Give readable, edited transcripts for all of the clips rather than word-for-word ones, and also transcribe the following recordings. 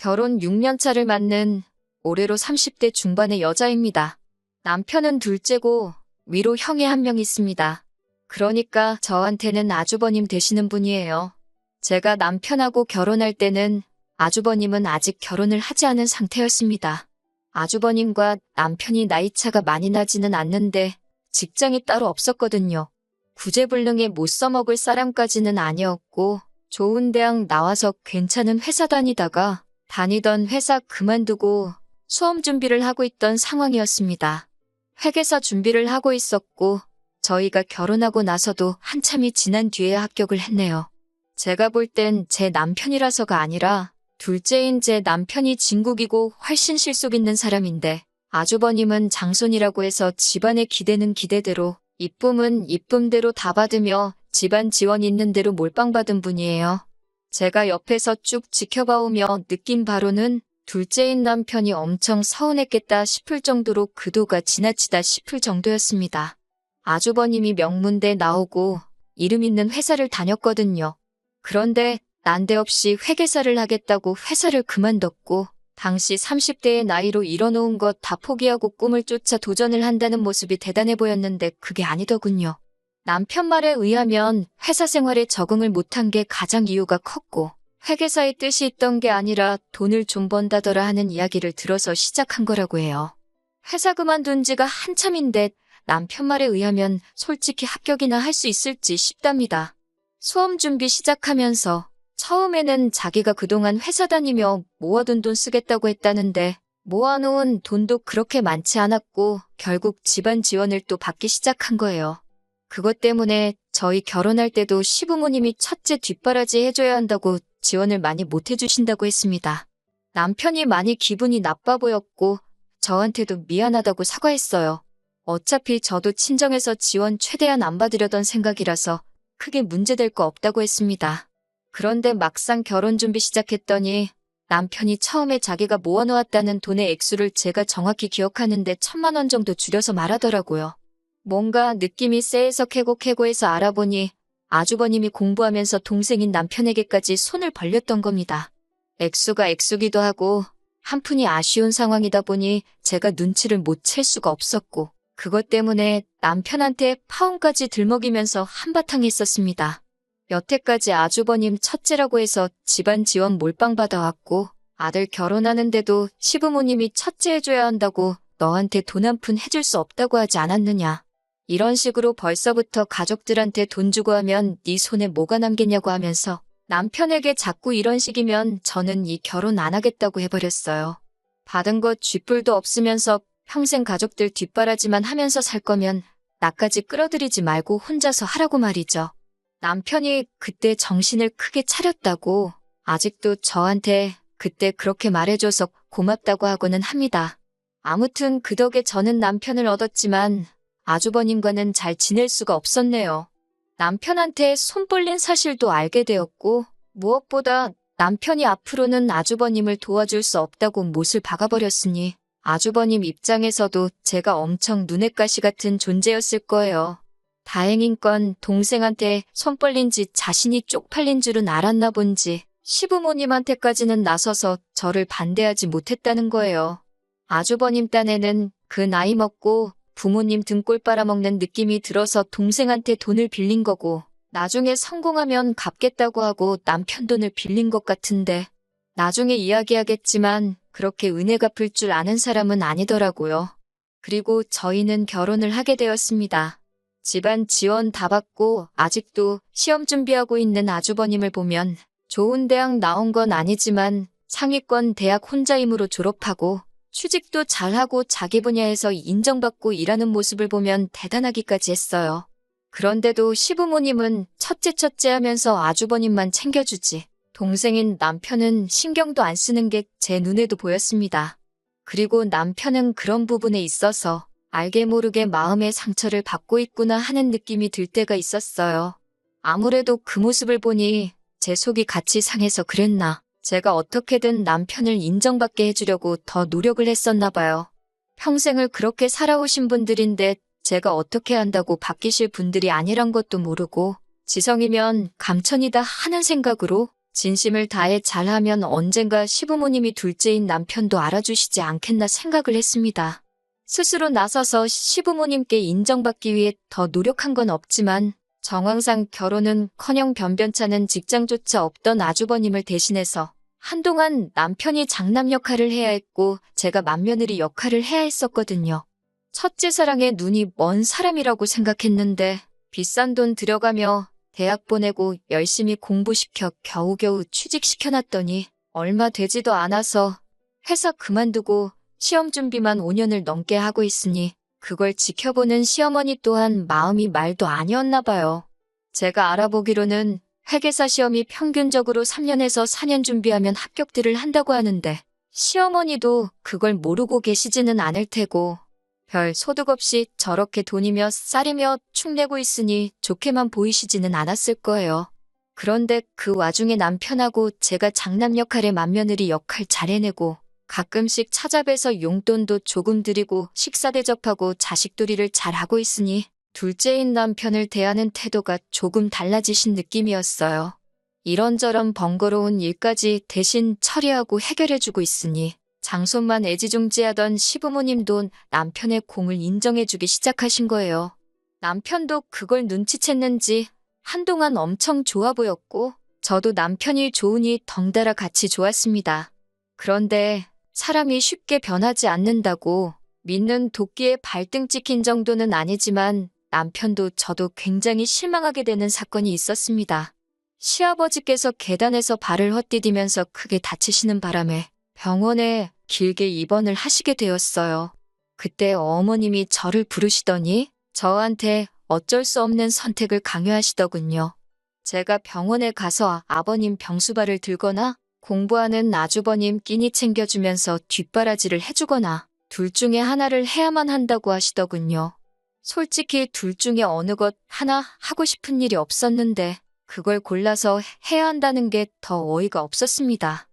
결혼 6년 차를 맞는 올해로 30대 중반의 여자입니다. 남편은 둘째고 위로 형이 한 명 있습니다. 그러니까 저한테는 아주버님 되시는 분이에요. 제가 남편하고 결혼할 때는 아주버님은 아직 결혼을 하지 않은 상태였습니다. 아주버님과 남편이 나이차가 많이 나지는 않는데 직장이 따로 없었거든요. 구제불능에 못 써먹을 사람까지는 아니었고 좋은 대학 나와서 괜찮은 회사 다니던 회사 그만두고 수험 준비를 하고 있던 상황이었습니다. 회계사 준비를 하고 있었고 저희가 결혼하고 나서도 한참이 지난 뒤에 합격을 했네요. 제가 볼 땐 제 남편이라서가 아니라 둘째인 제 남편이 진국이고 훨씬 실속 있는 사람인데 아주버님은 장손이라고 해서 집안의 기대는 기대대로 이쁨은 이쁨대로 다 받으며 집안 지원 있는 대로 몰빵 받은 분이에요. 제가 옆에서 쭉 지켜봐오며 느낀 바로는 둘째인 남편이 엄청 서운했겠다 싶을 정도로 그도가 지나치다 싶을 정도였습니다. 아주버님이 명문대 나오고 이름 있는 회사를 다녔거든요. 그런데 난데없이 회계사를 하겠다고 회사를 그만뒀고 당시 30대의 나이로 이뤄놓은 것 다 포기하고 꿈을 쫓아 도전을 한다는 모습이 대단해 보였는데 그게 아니더군요. 남편 말에 의하면 회사 생활에 적응을 못한 게 가장 이유가 컸고 회계사의 뜻이 있던 게 아니라 돈을 좀 번다더라 하는 이야기를 들어서 시작한 거라고 해요. 회사 그만둔 지가 한참인데 남편 말에 의하면 솔직히 합격이나 할 수 있을지 싶답니다. 수험 준비 시작하면서 처음에는 자기가 그동안 회사 다니며 모아둔 돈 쓰겠다고 했다는데 모아놓은 돈도 그렇게 많지 않았고 결국 집안 지원을 또 받기 시작한 거예요. 그것 때문에 저희 결혼할 때도 시부모님이 첫째 뒷바라지 해줘야 한다고 지원을 많이 못 해주신다고 했습니다. 남편이 많이 기분이 나빠 보였고 저한테도 미안하다고 사과했어요. 어차피 저도 친정에서 지원 최대한 안 받으려던 생각이라서 크게 문제될 거 없다고 했습니다. 그런데 막상 결혼 준비 시작했더니 남편이 처음에 자기가 모아놓았다는 돈의 액수를 제가 정확히 기억하는데 1,000만 원 정도 줄여서 말하더라고요. 뭔가 느낌이 쎄해서 캐고캐고해서 알아보니 아주버님이 공부하면서 동생인 남편에게까지 손을 벌렸던 겁니다. 액수가 액수기도 하고 한푼이 아쉬운 상황이다 보니 제가 눈치를 못 챌 수가 없었고 그것 때문에 남편한테 파혼까지 들먹이면서 한바탕 했었습니다. 여태까지 아주버님 첫째라고 해서 집안 지원 몰빵 받아왔고 아들 결혼하는데도 시부모님이 첫째 해줘야 한다고 너한테 돈 한 푼 해줄 수 없다고 하지 않았느냐. 이런 식으로 벌써부터 가족들한테 돈 주고 하면 네 손에 뭐가 남겠냐고 하면서 남편에게 자꾸 이런 식이면 저는 이 결혼 안 하겠다고 해버렸어요. 받은 것 쥐뿔도 없으면서 평생 가족들 뒷바라지만 하면서 살 거면 나까지 끌어들이지 말고 혼자서 하라고 말이죠. 남편이 그때 정신을 크게 차렸다고 아직도 저한테 그때 그렇게 말해줘서 고맙다고 하고는 합니다. 아무튼 그 덕에 저는 남편을 얻었지만 아주버님과는 잘 지낼 수가 없었네요. 남편한테 손 벌린 사실도 알게 되었고 무엇보다 남편이 앞으로는 아주버님을 도와줄 수 없다고 못을 박아버렸으니 아주버님 입장에서도 제가 엄청 눈엣 가시 같은 존재였을 거예요. 다행인 건 동생한테 손 벌린 지 자신이 쪽팔린 줄은 알았나 본지 시부모님한테까지는 나서서 저를 반대하지 못했다는 거예요. 아주버님 딴에는 그 나이 먹고 부모님 등골 빨아먹는 느낌이 들어서 동생한테 돈을 빌린 거고 나중에 성공하면 갚겠다고 하고 남편 돈을 빌린 것 같은데 나중에 이야기하겠지만 그렇게 은혜 갚을 줄 아는 사람은 아니더라고요. 그리고 저희는 결혼을 하게 되었습니다. 집안 지원 다 받고 아직도 시험 준비하고 있는 아주버님을 보면 좋은 대학 나온 건 아니지만 상위권 대학 혼자임으로 졸업하고 취직도 잘하고 자기 분야에서 인정받고 일하는 모습을 보면 대단하기까지 했어요. 그런데도 시부모님은 첫째 하면서 아주버님만 챙겨주지. 동생인 남편은 신경도 안 쓰는 게 제 눈에도 보였습니다. 그리고 남편은 그런 부분에 있어서 알게 모르게 마음의 상처를 받고 있구나 하는 느낌이 들 때가 있었어요. 아무래도 그 모습을 보니 제 속이 같이 상해서 그랬나. 제가 어떻게든 남편을 인정받게 해주려고 더 노력을 했었나 봐요. 평생을 그렇게 살아오신 분들인데 제가 어떻게 한다고 바뀌실 분들이 아니란 것도 모르고 지성이면 감천이다 하는 생각으로 진심을 다해 잘하면 언젠가 시부모님이 둘째인 남편도 알아주시지 않겠나 생각을 했습니다. 스스로 나서서 시부모님께 인정받기 위해 더 노력한 건 없지만 정황상 결혼은커녕 변변찮은 직장조차 없던 아주버님을 대신해서 한동안 남편이 장남 역할을 해야 했고 제가 맏며느리 역할을 해야 했었거든요. 첫째 사랑에 눈이 먼 사람이라고 생각했는데 비싼 돈 들여가며 대학 보내고 열심히 공부시켜 겨우겨우 취직시켜놨더니 얼마 되지도 않아서 회사 그만두고 시험 준비만 5년을 넘게 하고 있으니 그걸 지켜보는 시어머니 또한 마음이 말도 아니었나 봐요. 제가 알아보기로는 회계사 시험이 평균적으로 3년에서 4년 준비하면 합격들을 한다고 하는데 시어머니도 그걸 모르고 계시지는 않을 테고 별 소득 없이 저렇게 돈이며 쌀이며 축내고 있으니 좋게만 보이시지는 않았을 거예요. 그런데 그 와중에 남편하고 제가 장남 역할에 맏며느리 역할 잘 해내고 가끔씩 찾아뵈서 용돈도 조금 드리고 식사 대접하고 자식돌이를 잘하고 있으니 둘째인 남편을 대하는 태도가 조금 달라지신 느낌이었어요. 이런저런 번거로운 일까지 대신 처리하고 해결해주고 있으니 장손만 애지중지하던 시부모님도 남편의 공을 인정해주기 시작하신 거예요. 남편도 그걸 눈치챘는지 한동안 엄청 좋아 보였고 저도 남편이 좋으니 덩달아 같이 좋았습니다. 그런데 사람이 쉽게 변하지 않는다고 믿는 도끼에 발등 찍힌 정도는 아니지만 남편도 저도 굉장히 실망하게 되는 사건이 있었습니다. 시아버지께서 계단에서 발을 헛디디면서 크게 다치시는 바람에 병원에 길게 입원을 하시게 되었어요. 그때 어머님이 저를 부르시더니 저한테 어쩔 수 없는 선택을 강요하시더군요. 제가 병원에 가서 아버님 병수발을 들거나 공부하는 아주버님 끼니 챙겨주면서 뒷바라지를 해주거나 둘 중에 하나를 해야만 한다고 하시더군요. 솔직히 둘 중에 어느 것 하나 하고 싶은 일이 없었는데 그걸 골라서 해야 한다는 게 더 어이가 없었습니다.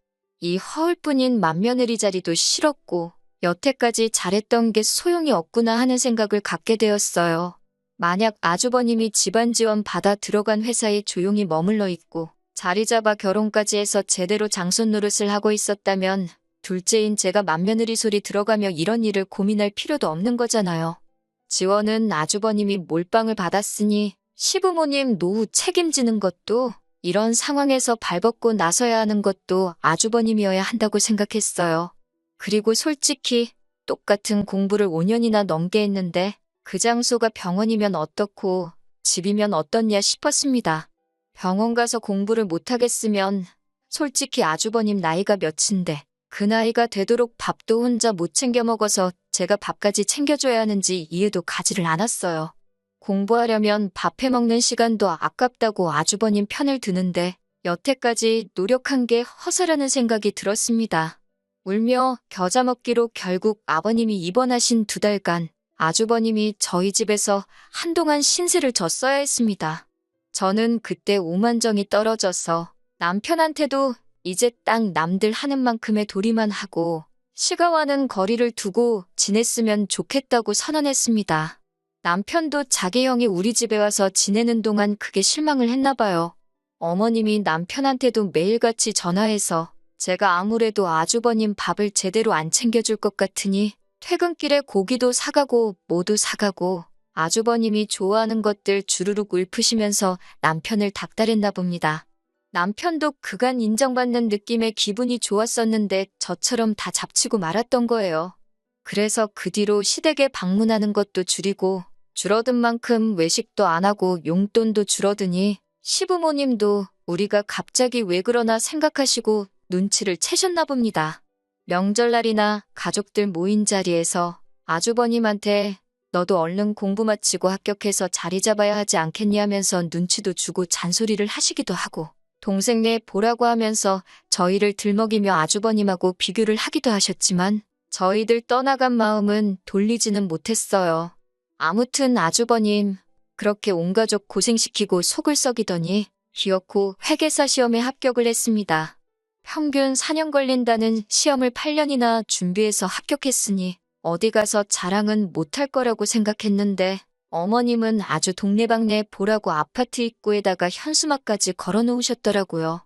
이 허울뿐인 맏며느리 자리도 싫었고 여태까지 잘했던 게 소용이 없구나 하는 생각을 갖게 되었어요. 만약 아주버님이 집안 지원 받아 들어간 회사에 조용히 머물러 있고 자리 잡아 결혼까지 해서 제대로 장손 노릇을 하고 있었다면 둘째인 제가 맏며느리 소리 들어가며 이런 일을 고민할 필요도 없는 거잖아요. 지원은 아주버님이 몰빵을 받았으니 시부모님 노후 책임지는 것도 이런 상황에서 발벗고 나서야 하는 것도 아주버님이어야 한다고 생각했어요. 그리고 솔직히 똑같은 공부를 5년이나 넘게 했는데 그 장소가 병원이면 어떻고 집이면 어떻냐 싶었습니다. 병원 가서 공부를 못하겠으면 솔직히 아주버님 나이가 몇인데 그 나이가 되도록 밥도 혼자 못 챙겨 먹어서 제가 밥까지 챙겨줘야 하는지 이해도 가지를 않았어요. 공부하려면 밥 해먹는 시간도 아깝다고 아주버님 편을 드는데 여태까지 노력한 게 허사라는 생각이 들었습니다. 울며 겨자 먹기로 결국 아버님이 입원하신 2달간 아주버님이 저희 집에서 한동안 신세를 졌어야 했습니다. 저는 그때 오만정이 떨어져서 남편한테도 이제 딱 남들 하는 만큼의 도리만 하고 시가와는 거리를 두고 지냈으면 좋겠다고 선언했습니다. 남편도 자기 형이 우리 집에 와서 지내는 동안 크게 실망을 했나 봐요. 어머님이 남편한테도 매일같이 전화해서 제가 아무래도 아주버님 밥을 제대로 안 챙겨줄 것 같으니 퇴근길에 고기도 사가고 뭐도 사가고 아주버님이 좋아하는 것들 주르륵 읊으시면서 남편을 닥달했나 봅니다. 남편도 그간 인정받는 느낌에 기분이 좋았었는데 저처럼 다 잡치고 말았던 거예요. 그래서 그 뒤로 시댁에 방문하는 것도 줄이고 줄어든 만큼 외식도 안 하고 용돈도 줄어드니 시부모님도 우리가 갑자기 왜 그러나 생각하시고 눈치를 채셨나 봅니다. 명절날이나 가족들 모인 자리에서 아주버님한테 너도 얼른 공부 마치고 합격해서 자리 잡아야 하지 않겠니 하면서 눈치도 주고 잔소리를 하시기도 하고 동생네 보라고 하면서 저희를 들먹이며 아주버님하고 비교를 하기도 하셨지만 저희들 떠나간 마음은 돌리지는 못했어요. 아무튼 아주버님 그렇게 온 가족 고생시키고 속을 썩이더니 기어코 회계사 시험에 합격을 했습니다. 평균 4년 걸린다는 시험을 8년이나 준비해서 합격했으니 어디 가서 자랑은 못할 거라고 생각했는데 어머님은 아주 동네방네 보라고 아파트 입구에다가 현수막까지 걸어 놓으셨더라고요.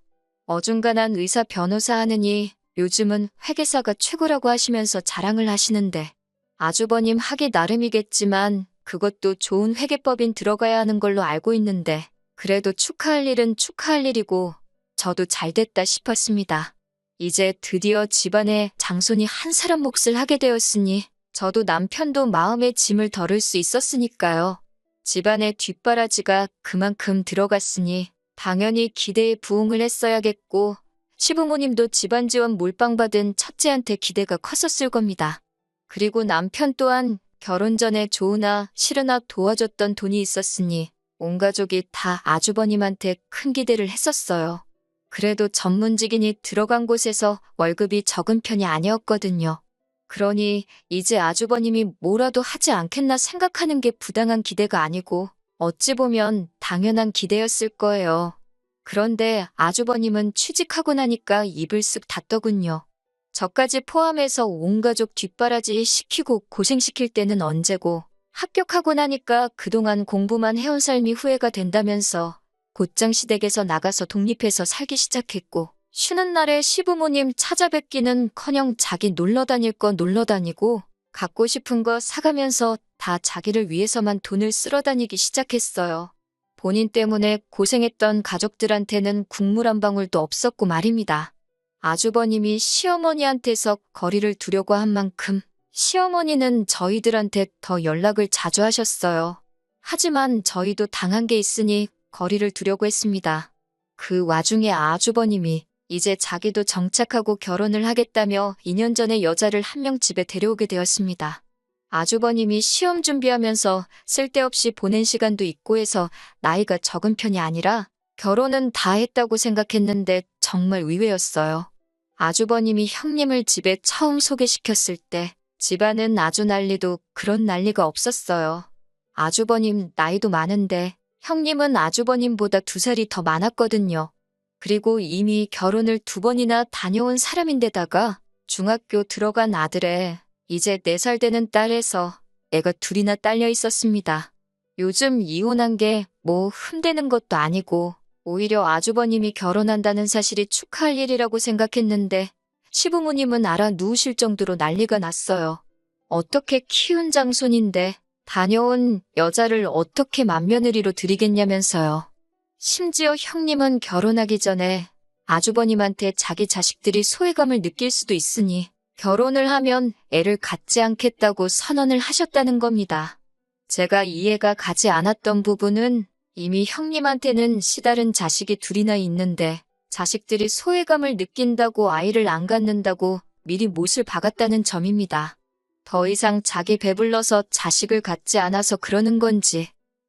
어중간한 의사 변호사 하느니 요즘은 회계사가 최고라고 하시면서 자랑을 하시는데 아주버님 하기 나름이겠지만 그것도 좋은 회계법인 들어가야 하는 걸로 알고 있는데 그래도 축하할 일은 축하할 일이고 저도 잘됐다 싶었습니다. 이제 드디어 집안에 장손이 한 사람 몫을 하게 되었으니 저도 남편도 마음의 짐을 덜을 수 있었으니까요. 집안의 뒷바라지가 그만큼 들어갔으니 당연히 기대에 부응을 했어야겠고 시부모님도 집안 지원 몰빵 받은 첫째한테 기대가 컸었을 겁니다. 그리고 남편 또한 결혼 전에 좋으나 싫으나 도와줬던 돈이 있었으니 온 가족이 다 아주버님한테 큰 기대를 했었어요. 그래도 전문직인이 들어간 곳에서 월급이 적은 편이 아니었거든요. 그러니 이제 아주버님이 뭐라도 하지 않겠나 생각하는 게 부당한 기대가 아니고 어찌 보면 당연한 기대였을 거예요. 그런데 아주버님은 취직하고 나니까 입을 쓱 닫더군요. 저까지 포함해서 온 가족 뒷바라지 시키고 고생시킬 때는 언제고 합격하고 나니까 그동안 공부만 해온 삶이 후회가 된다면서 곧장 시댁에서 나가서 독립해서 살기 시작했고 쉬는 날에 시부모님 찾아뵙기는커녕 자기 놀러 다닐 거 놀러 다니고 갖고 싶은 거 사가면서 다 자기를 위해서만 돈을 쓸어 다니기 시작했어요. 본인 때문에 고생했던 가족들한테는 국물 한 방울도 없었고 말입니다. 아주버님이 시어머니한테서 거리를 두려고 한 만큼 시어머니는 저희들한테 더 연락을 자주 하셨어요. 하지만 저희도 당한 게 있으니 거리를 두려고 했습니다. 그 와중에 아주버님이 이제 자기도 정착하고 결혼을 하겠다며 2년 전에 여자를 한 명 집에 데려오게 되었습니다. 아주버님이 시험 준비하면서 쓸데없이 보낸 시간도 있고 해서 나이가 적은 편이 아니라 결혼은 다 했다고 생각했는데 정말 의외였어요. 아주버님이 형님을 집에 처음 소개시켰을 때 집안은 아주 난리도 그런 난리가 없었어요. 아주버님 나이도 많은데 형님은 아주버님보다 2살이 더 많았거든요. 그리고 이미 결혼을 2번이나 다녀온 사람인데다가 중학교 들어간 아들에 이제 4살 되는 딸에서 애가 2이나 딸려 있었습니다. 요즘 이혼한 게 뭐 흠되는 것도 아니고 오히려 아주버님이 결혼한다는 사실이 축하할 일이라고 생각했는데 시부모님은 알아 누우실 정도로 난리가 났어요. 어떻게 키운 장손인데 다녀온 여자를 어떻게 맏며느리로 들이겠냐면서요. 심지어 형님은 결혼하기 전에 아주버님한테 자기 자식들이 소외감을 느낄 수도 있으니 결혼을 하면 애를 갖지 않겠다고 선언을 하셨다는 겁니다. 제가 이해가 가지 않았던 부분은 이미 형님한테는 시다른 자식이 2이나 있는데 자식들이 소외감을 느낀다고 아이를 안 갖는다고 미리 못을 박았다는 점입니다. 더 이상 자기 배불러서 자식을 갖지 않아서 그러는 건지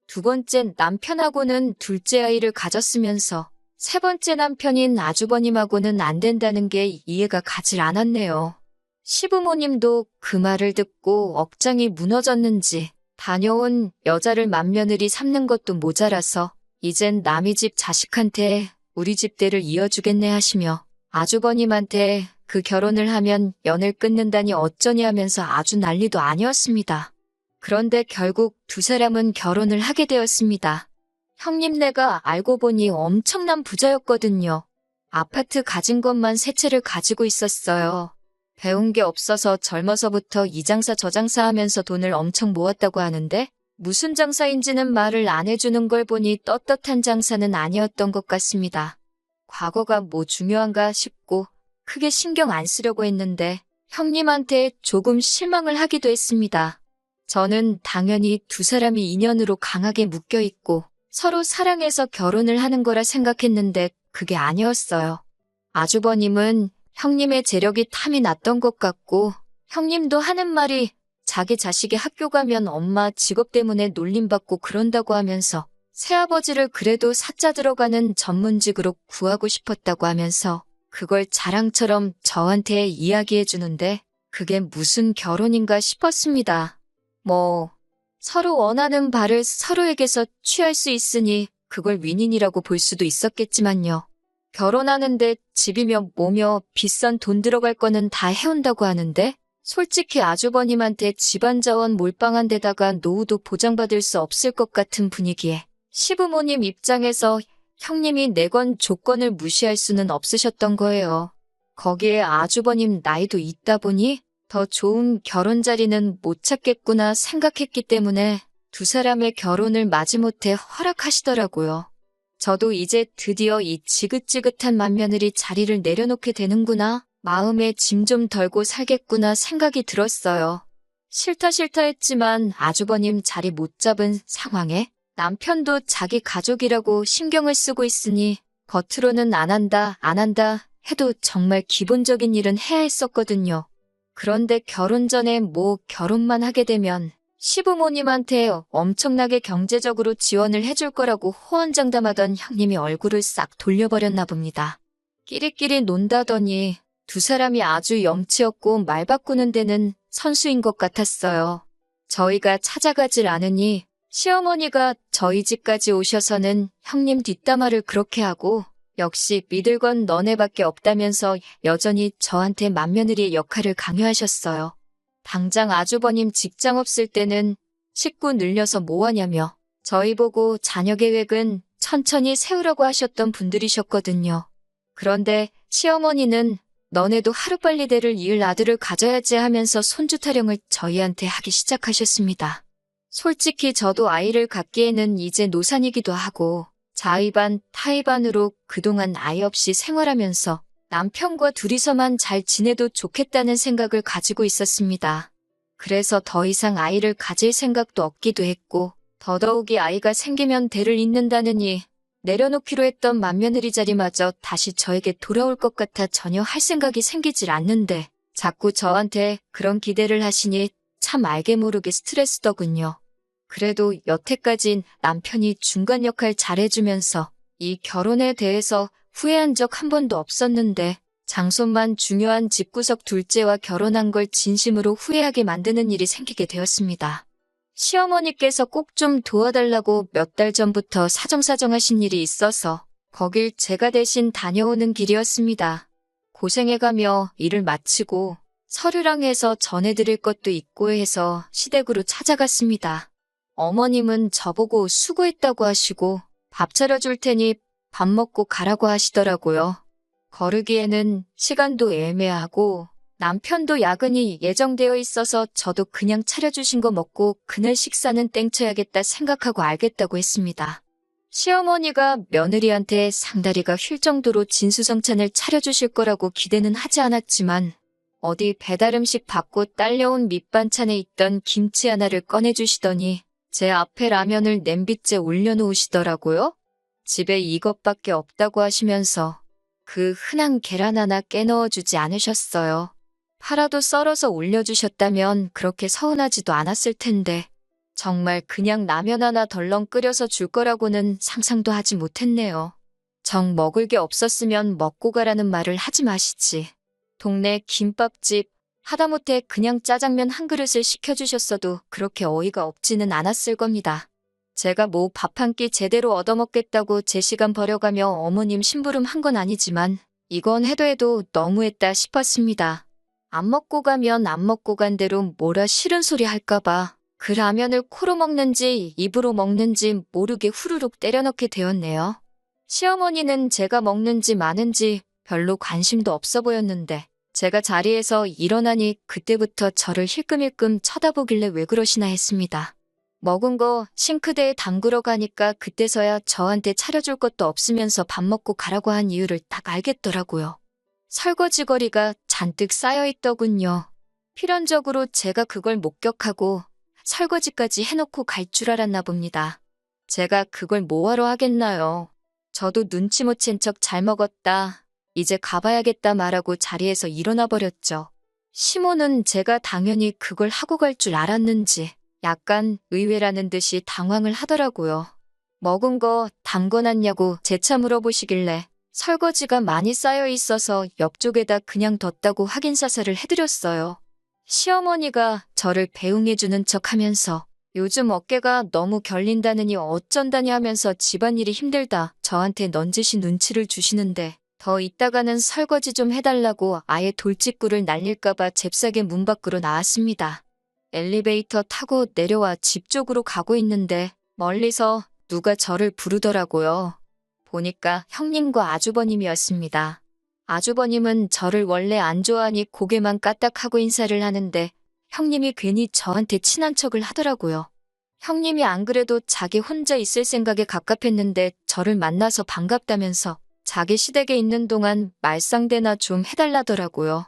2번째 남편하고는 둘째 아이를 가졌으면서 3번째 남편인 아주버님하고는 안 된다는 게 이해가 가질 않았네요. 시부모님도 그 말을 듣고 억장이 무너졌는지 다녀온 여자를 맏며느리 삼는 것도 모자라서 이젠 남의 집 자식한테 우리 집대를 이어주겠네 하시며 아주버님한테 그 결혼을 하면 연을 끊는다니 어쩌니 하면서 아주 난리도 아니었습니다. 그런데 결국 2사람은 결혼을 하게 되었습니다. 형님네가 알고 보니 엄청난 부자였거든요. 아파트 가진 것만 3채를 가지고 있었어요. 배운 게 없어서 젊어서부터 이 장사 저 장사 하면서 돈을 엄청 모았다고 하는데 무슨 장사인지는 말을 안 해주는 걸 보니 떳떳한 장사는 아니었던 것 같습니다. 과거가 뭐 중요한가 싶고 크게 신경 안 쓰려고 했는데 형님한테 조금 실망을 하기도 했습니다. 저는 당연히 2사람이 인연으로 강하게 묶여있고 서로 사랑해서 결혼을 하는 거라 생각했는데 그게 아니었어요. 아주버님은 형님의 재력이 탐이 났던 것 같고 형님도 하는 말이 자기 자식이 학교 가면 엄마 직업 때문에 놀림받고 그런다고 하면서 새아버지를 그래도 사자 들어가는 전문직으로 구하고 싶었다고 하면서 그걸 자랑처럼 저한테 이야기해 주는데 그게 무슨 결혼인가 싶었습니다. 뭐 서로 원하는 바를 서로에게서 취할 수 있으니 그걸 윈윈이라고 볼 수도 있었겠지만요. 결혼하는데 집이며 뭐며 비싼 돈 들어갈 거는 다 해온다고 하는데 솔직히 아주버님한테 집안 자원 몰빵한 데다가 노후도 보장받을 수 없을 것 같은 분위기에 시부모님 입장에서 형님이 내건 조건을 무시할 수는 없으셨던 거예요. 거기에 아주버님 나이도 있다 보니 더 좋은 결혼 자리는 못 찾겠구나 생각했기 때문에 두 사람의 결혼을 마지못해 허락하시더라고요. 저도 이제 드디어 이 지긋지긋한 맏며느리 자리를 내려놓게 되는구나, 마음에 짐 좀 덜고 살겠구나 생각이 들었어요. 싫다 했지만 아주버님 자리 못 잡은 상황에 남편도 자기 가족이라고 신경을 쓰고 있으니 겉으로는 안 한다 해도 정말 기본적인 일은 해야 했었거든요. 그런데 결혼 전에 결혼만 하게 되면 시부모님한테 엄청나게 경제적으로 지원을 해줄 거라고 호언장담하던 형님이 얼굴을 싹 돌려버렸나 봅니다. 끼리끼리 논다더니 두 사람이 아주 염치없고 말 바꾸는 데는 선수인 것 같았어요. 저희가 찾아가질 않으니 시어머니가 저희 집까지 오셔서는 형님 뒷담화를 그렇게 하고 역시 믿을 건 너네밖에 없다면서 여전히 저한테 맏며느리의 역할을 강요하셨어요. 당장 아주버님 직장 없을 때는 식구 늘려서 뭐하냐며 저희 보고 자녀 계획은 천천히 세우라고 하셨던 분들이셨거든요. 그런데 시어머니는 너네도 하루빨리 대를 이을 아들을 가져야지 하면서 손주 타령을 저희한테 하기 시작하셨습니다. 솔직히 저도 아이를 갖기에는 이제 노산이기도 하고 자의반 타의반으로 그동안 아이 없이 생활하면서 남편과 둘이서만 잘 지내도 좋겠다는 생각을 가지고 있었습니다. 그래서 더 이상 아이를 가질 생각도 없기도 했고 더더욱이 아이가 생기면 대를 잇는다느니 내려놓기로 했던 맏며느리 자리마저 다시 저에게 돌아올 것 같아 전혀 할 생각이 생기질 않는데 자꾸 저한테 그런 기대를 하시니 참 알게 모르게 스트레스더군요. 그래도 여태까진 남편이 중간 역할 잘해주면서 이 결혼에 대해서 후회한 적 한 번도 없었는데 장손만 중요한 집구석 둘째와 결혼한 걸 진심으로 후회하게 만드는 일이 생기게 되었습니다. 시어머니께서 꼭 좀 도와달라고 몇 달 전부터 사정사정하신 일이 있어서 거길 제가 대신 다녀오는 길이었습니다. 고생해가며 일을 마치고 서류랑 해서 전해드릴 것도 있고 해서 시댁으로 찾아갔습니다. 어머님은 저보고 수고했다고 하시고 밥 차려줄 테니 밥 먹고 가라고 하시더라고요. 거르기에는 시간도 애매하고 남편도 야근이 예정되어 있어서 저도 그냥 차려주신 거 먹고 그날 식사는 땡쳐야겠다 생각하고 알겠다고 했습니다. 시어머니가 며느리한테 상다리가 휠 정도로 진수성찬을 차려주실 거라고 기대는 하지 않았지만 어디 배달음식 받고 딸려온 밑반찬에 있던 김치 하나를 꺼내주시더니 제 앞에 라면을 냄비째 올려놓으시더라고요. 집에 이것밖에 없다고 하시면서 그 흔한 계란 하나 깨넣어주지 않으셨어요. 파라도 썰어서 올려주셨다면 그렇게 서운하지도 않았을 텐데 정말 그냥 라면 하나 덜렁 끓여서 줄 거라고는 상상도 하지 못했네요. 정 먹을 게 없었으면 먹고 가라는 말을 하지 마시지. 동네 김밥집 하다못해 그냥 짜장면 한 그릇을 시켜주셨어도 그렇게 어이가 없지는 않았을 겁니다. 제가 밥 한 끼 제대로 얻어먹겠다고 제 시간 버려가며 어머님 심부름 한 건 아니지만 이건 해도 너무했다 싶었습니다. 안 먹고 가면 안 먹고 간 대로 뭐라 싫은 소리 할까봐 그 라면을 코로 먹는지 입으로 먹는지 모르게 후루룩 때려넣게 되었네요. 시어머니는 제가 먹는지 마는지 별로 관심도 없어 보였는데 제가 자리에서 일어나니 그때부터 저를 힐끔힐끔 쳐다보길래 왜 그러시나 했습니다. 먹은 거 싱크대에 담그러 가니까 그때서야 저한테 차려줄 것도 없으면서 밥 먹고 가라고 한 이유를 딱 알겠더라고요. 설거지거리가 잔뜩 쌓여있더군요. 필연적으로 제가 그걸 목격하고 설거지까지 해놓고 갈 줄 알았나 봅니다. 제가 그걸 뭐하러 하겠나요. 저도 눈치 못 챈 척 잘 먹었다. 이제 가봐야겠다 말하고 자리에서 일어나 버렸죠. 시모는 제가 당연히 그걸 하고 갈 줄 알았는지 약간 의외라는 듯이 당황을 하더라고요. 먹은 거 담궈놨냐고 재차 물어보시길래 설거지가 많이 쌓여 있어서 옆쪽에다 그냥 뒀다고 확인사살을 해드렸어요. 시어머니가 저를 배웅해주는 척 하면서 요즘 어깨가 너무 결린다느니 어쩐다니 하면서 집안일이 힘들다 저한테 넌지시 눈치를 주시는데 더 있다가는 설거지 좀 해달라고 아예 돌직구를 날릴까봐 잽싸게 문 밖으로 나왔습니다. 엘리베이터 타고 내려와 집 쪽으로 가고 있는데 멀리서 누가 저를 부르더라고요. 보니까 형님과 아주버님이었습니다. 아주버님은 저를 원래 안 좋아하니 고개만 까딱하고 인사를 하는데 형님이 괜히 저한테 친한 척을 하더라고요. 형님이 안 그래도 자기 혼자 있을 생각에 갑갑했는데 저를 만나서 반갑다면서 자기 시댁에 있는 동안 말상대나 좀 해달라더라고요.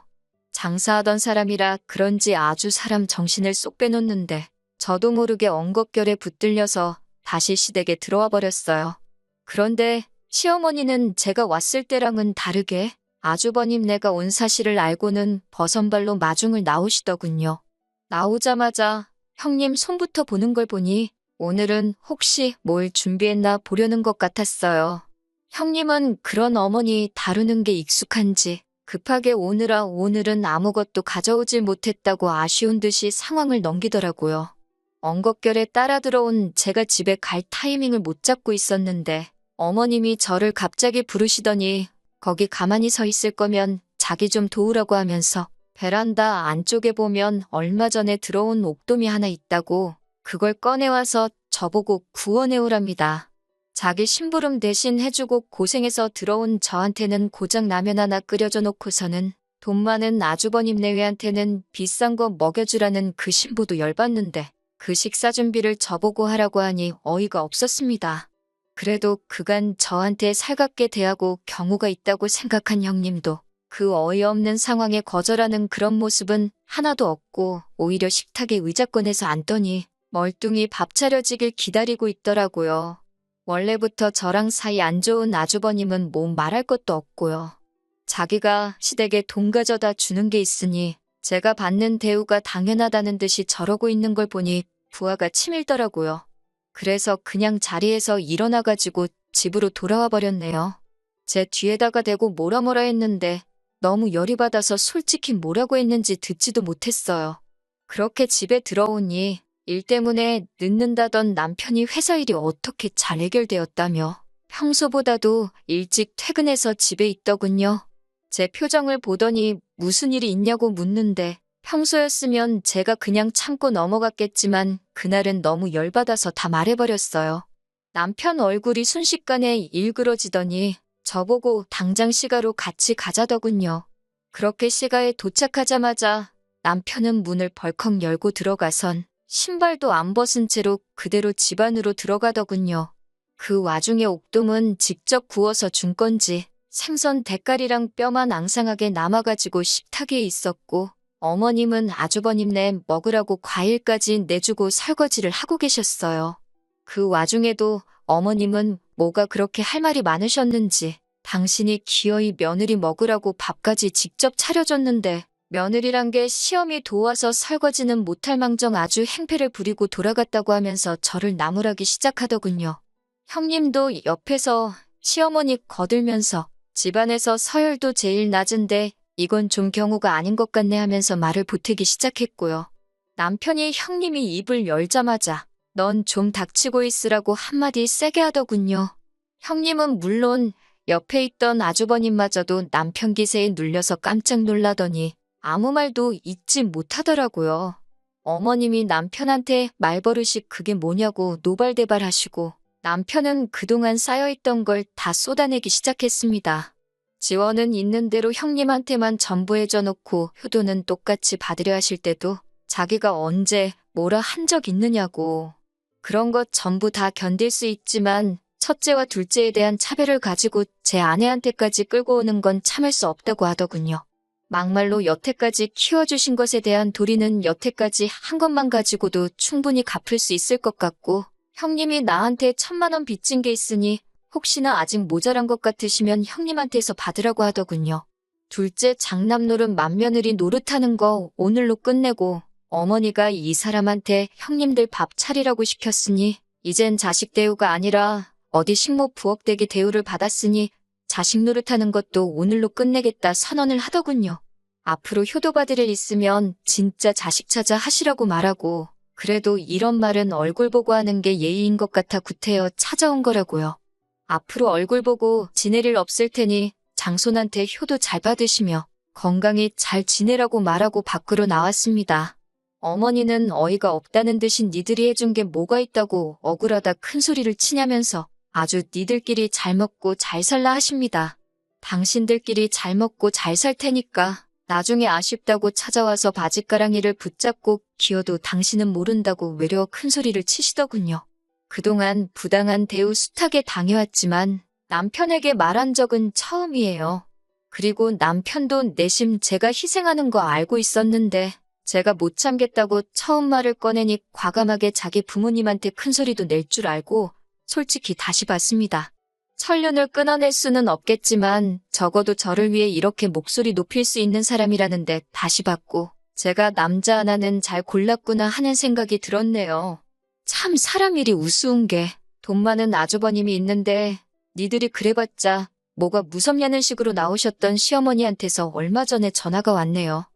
장사하던 사람이라 그런지 아주 사람 정신을 쏙 빼놓는데 저도 모르게 엉겁결에 붙들려서 다시 시댁에 들어와 버렸어요. 그런데 시어머니는 제가 왔을 때랑은 다르게 아주버님네가 온 사실을 알고는 버선발로 마중을 나오시더군요. 나오자마자 형님 손부터 보는 걸 보니 오늘은 혹시 뭘 준비했나 보려는 것 같았어요. 형님은 그런 어머니 다루는 게 익숙한지 급하게 오느라 오늘은 아무것도 가져오질 못했다고 아쉬운 듯이 상황을 넘기더라고요. 엉겁결에 따라 들어온 제가 집에 갈 타이밍을 못 잡고 있었는데 어머님이 저를 갑자기 부르시더니 거기 가만히 서 있을 거면 자기 좀 도우라고 하면서 베란다 안쪽에 보면 얼마 전에 들어온 옥돔이 하나 있다고 그걸 꺼내와서 저보고 구워내오랍니다. 자기 심부름 대신 해주고 고생해서 들어온 저한테는 고작 라면 하나 끓여줘 놓고서는 돈 많은 아주버님네외한테는 비싼 거 먹여주라는 그 신부도 열받는데 그 식사 준비를 저보고 하라고 하니 어이가 없었습니다. 그래도 그간 저한테 살갑게 대하고 경우가 있다고 생각한 형님도 그 어이없는 상황에 거절하는 그런 모습은 하나도 없고 오히려 식탁에 의자 꺼내서 앉더니 멀뚱히 밥 차려지길 기다리고 있더라고요. 원래부터 저랑 사이 안 좋은 아주버님은 뭐 말할 것도 없고요. 자기가 시댁에 돈 가져다 주는 게 있으니 제가 받는 대우가 당연하다는 듯이 저러고 있는 걸 보니 부하가 치밀더라고요. 그래서 그냥 자리에서 일어나가지고 집으로 돌아와 버렸네요. 제 뒤에다가 대고 뭐라 했는데 너무 열이 받아서 솔직히 뭐라고 했는지 듣지도 못했어요. 그렇게 집에 들어오니 일 때문에 늦는다던 남편이 회사 일이 어떻게 잘 해결되었다며 평소보다도 일찍 퇴근해서 집에 있더군요. 제 표정을 보더니 무슨 일이 있냐고 묻는데 평소였으면 제가 그냥 참고 넘어갔겠지만 그날은 너무 열받아서 다 말해버렸어요. 남편 얼굴이 순식간에 일그러지더니 저보고 당장 시가로 같이 가자더군요. 그렇게 시가에 도착하자마자 남편은 문을 벌컥 열고 들어가선 신발도 안 벗은 채로 그대로 집 안으로 들어가더군요. 그 와중에 옥돔은 직접 구워서 준 건지 생선 대가리랑 뼈만 앙상하게 남아가지고 식탁에 있었고 어머님은 아주버님네 먹으라고 과일까지 내주고 설거지를 하고 계셨어요. 그 와중에도 어머님은 뭐가 그렇게 할 말이 많으셨는지 당신이 기어이 며느리 먹으라고 밥까지 직접 차려줬는데 며느리란 게 시험이 도와서 설거지는 못할 망정 아주 행패를 부리고 돌아갔다고 하면서 저를 나무라기 시작하더군요. 형님도 옆에서 시어머니 거들면서 집안에서 서열도 제일 낮은데 이건 좀 경우가 아닌 것 같네 하면서 말을 보태기 시작했고요. 남편이 형님이 입을 열자마자 넌 좀 닥치고 있으라고 한마디 세게 하더군요. 형님은 물론 옆에 있던 아주버님마저도 남편 기세에 눌려서 깜짝 놀라더니 아무 말도 잊지 못하더라고요. 어머님이 남편한테 말버릇이 그게 뭐냐고 노발대발 하시고 남편은 그동안 쌓여있던 걸 다 쏟아내기 시작했습니다. 지원은 있는 대로 형님한테만 전부 해줘놓고 효도는 똑같이 받으려 하실 때도 자기가 언제 뭐라 한 적 있느냐고. 그런 것 전부 다 견딜 수 있지만 첫째와 둘째에 대한 차별을 가지고 제 아내한테까지 끌고 오는 건 참을 수 없다고 하더군요. 막말로 여태까지 키워주신 것에 대한 도리는 여태까지 한 것만 가지고도 충분히 갚을 수 있을 것 같고 형님이 나한테 1,000만 원 빚진 게 있으니 혹시나 아직 모자란 것 같으시면 형님한테서 받으라고 하더군요. 둘째 장남노릇 맏며느리 노릇하는 거 오늘로 끝내고 어머니가 이 사람한테 형님들 밥 차리라고 시켰으니 이젠 자식 대우가 아니라 어디 식모 부엌대기 대우를 받았으니 자식 노릇하는 것도 오늘로 끝내겠다 선언을 하더군요. 앞으로 효도받을 일 있으면 진짜 자식 찾아 하시라고 말하고 그래도 이런 말은 얼굴 보고 하는 게 예의인 것 같아 구태여 찾아온 거라고요. 앞으로 얼굴 보고 지낼 일 없을 테니 장손한테 효도 잘 받으시며 건강히 잘 지내라고 말하고 밖으로 나왔습니다. 어머니는 어이가 없다는 듯이 니들이 해준 게 뭐가 있다고 억울하다 큰 소리를 치냐면서 아주 니들끼리 잘 먹고 잘 살라 하십니다. 당신들끼리 잘 먹고 잘 살 테니까 나중에 아쉽다고 찾아와서 바짓가랑이를 붙잡고 기어도 당신은 모른다고 외려 큰 소리를 치시더군요. 그동안 부당한 대우 숱하게 당해왔지만 남편에게 말한 적은 처음이에요. 그리고 남편도 내심 제가 희생하는 거 알고 있었는데 제가 못 참겠다고 처음 말을 꺼내니 과감하게 자기 부모님한테 큰 소리도 낼 줄 알고 솔직히 다시 봤습니다. 천륜을 끊어낼 수는 없겠지만 적어도 저를 위해 이렇게 목소리 높일 수 있는 사람이라는데 다시 봤고 제가 남자 하나는 잘 골랐구나 하는 생각이 들었네요. 참 사람 일이 우스운 게 돈 많은 아주버님이 있는데 니들이 그래봤자 뭐가 무섭냐는 식으로 나오셨던 시어머니한테서 얼마 전에 전화가 왔네요.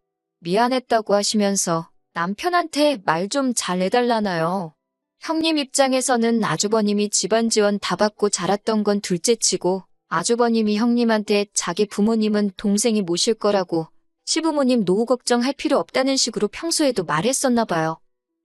미안했다고 하시면서 남편한테 말 좀 잘 해달라나요. 형님 입장에서는 아주버님이 집안 지원 다 받고 자랐던 건 둘째치고 아주버님이 형님한테 자기 부모님은 동생이 모실 거라고 시부모님 노후 걱정할 필요 없다는 식으로 평소에도 말했었나 봐요.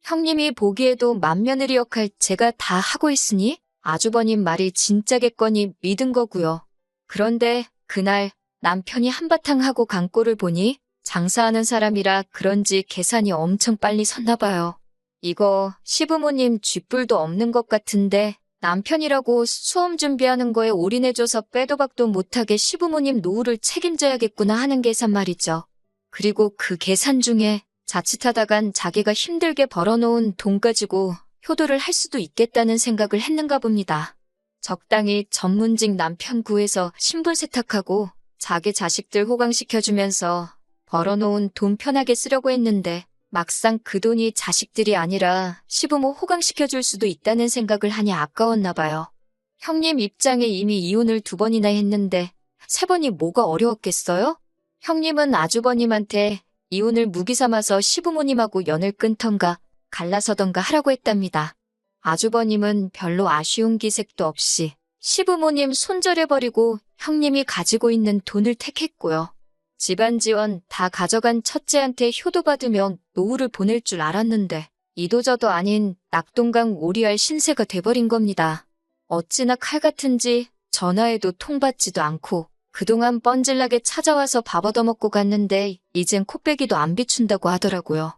형님이 보기에도 맏며느리 역할 제가 다 하고 있으니 아주버님 말이 진짜겠거니 믿은 거고요. 그런데 그날 남편이 한바탕 하고 간 꼴을 보니 장사하는 사람이라 그런지 계산이 엄청 빨리 섰나 봐요. 이거 시부모님 쥐뿔도 없는 것 같은데 남편이라고 수험 준비하는 거에 올인해줘서 빼도 박도 못하게 시부모님 노후를 책임져야겠구나 하는 계산 말이죠. 그리고 그 계산 중에 자칫하다간 자기가 힘들게 벌어놓은 돈 가지고 효도를 할 수도 있겠다는 생각을 했는가 봅니다. 적당히 전문직 남편 구해서 신분 세탁하고 자기 자식들 호강시켜주면서 벌어놓은 돈 편하게 쓰려고 했는데 막상 그 돈이 자식들이 아니라 시부모 호강시켜줄 수도 있다는 생각을 하니 아까웠나 봐요. 형님 입장에 이미 이혼을 2번이나 했는데 3번이 뭐가 어려웠겠어요? 형님은 아주버님한테 이혼을 무기 삼아서 시부모님하고 연을 끊던가 갈라서던가 하라고 했답니다. 아주버님은 별로 아쉬운 기색도 없이 시부모님 손절해버리고 형님이 가지고 있는 돈을 택했고요. 집안 지원 다 가져간 첫째한테 효도받으면 노후를 보낼 줄 알았는데 이도저도 아닌 낙동강 오리알 신세가 돼버린 겁니다. 어찌나 칼 같은지 전화해도 통받지도 않고 그동안 뻔질나게 찾아와서 밥 얻어먹고 갔는데 이젠 코빼기도 안 비춘다고 하더라고요.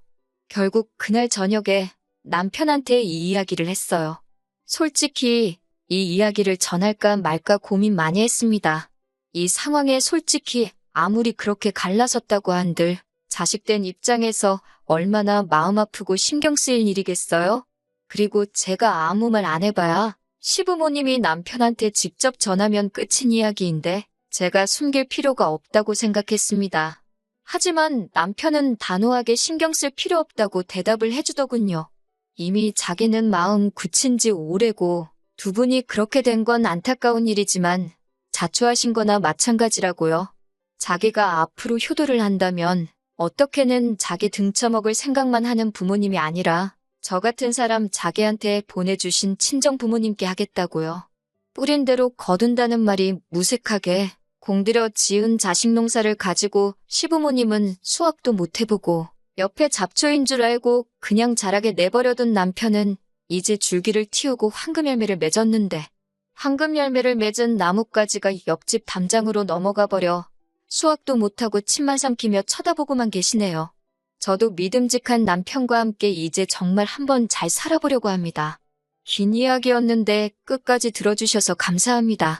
결국 그날 저녁에 남편한테 이 이야기를 했어요. 솔직히 이 이야기를 전할까 말까 고민 많이 했습니다. 이 상황에 솔직히 아무리 그렇게 갈라섰다고 한들 자식된 입장에서 얼마나 마음 아프고 신경 쓰일 일이겠어요? 그리고 제가 아무 말 안 해봐야 시부모님이 남편한테 직접 전하면 끝인 이야기인데 제가 숨길 필요가 없다고 생각했습니다. 하지만 남편은 단호하게 신경 쓸 필요 없다고 대답을 해주더군요. 이미 자기는 마음 굳힌 지 오래고 두 분이 그렇게 된 건 안타까운 일이지만 자초하신 거나 마찬가지라고요. 자기가 앞으로 효도를 한다면 어떻게는 자기 등쳐먹을 생각만 하는 부모님이 아니라 저 같은 사람 자기한테 보내주신 친정 부모님께 하겠다고요. 뿌린 대로 거둔다는 말이 무색하게 공들여 지은 자식 농사를 가지고 시부모님은 수확도 못 해보고 옆에 잡초인 줄 알고 그냥 자라게 내버려둔 남편은 이제 줄기를 틔우고 황금열매를 맺었는데 황금열매를 맺은 나뭇가지가 옆집 담장으로 넘어가 버려 수확도 못하고 침만 삼키며 쳐다보고만 계시네요. 저도 믿음직한 남편과 함께 이제 정말 한번 잘 살아보려고 합니다. 긴 이야기였는데 끝까지 들어주셔서 감사합니다.